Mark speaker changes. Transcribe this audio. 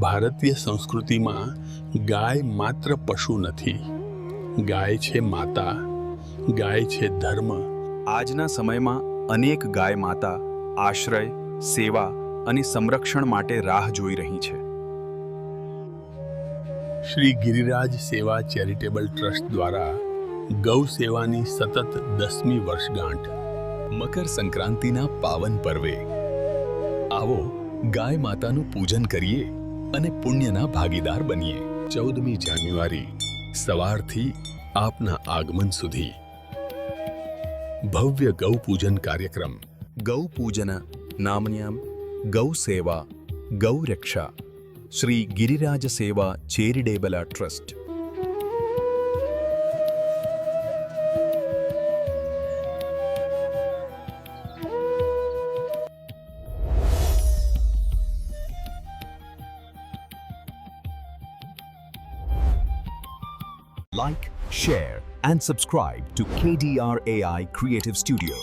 Speaker 1: ભારતીય સંસ્કૃતિમાં ગાય માત્ર પશુ નથી. ગાય છે માતા, ગાય છે ધર્મ.
Speaker 2: આજના સમયમાં અનેક ગાય માતા આશ્રય, સેવા અને સંરક્ષણ માટે રાહ જોઈ રહી છે.
Speaker 1: શ્રી ગિરિરાજ સેવા ચેરિટેબલ ટ્રસ્ટ દ્વારા ગૌ સેવાની સતત 10મી વર્ષગાંઠ.
Speaker 3: મકર સંક્રાંતિના પાવન પર્વે આવો ગાય માતાનું પૂજન કરીએ અને પુણ્યના ભાગીદાર બનીએ. 14મી જાન્યુઆરી સવારથી આપના આગમન સુધી ભવ્ય ગૌ પૂજન કાર્યક્રમ.
Speaker 2: ગૌ પૂજન નામન્યામ ગૌ સેવા ગૌ રક્ષા શ્રી ગિરિરાજ સેવા charitable trust. Like, share and subscribe to KDR AI Creative Studio.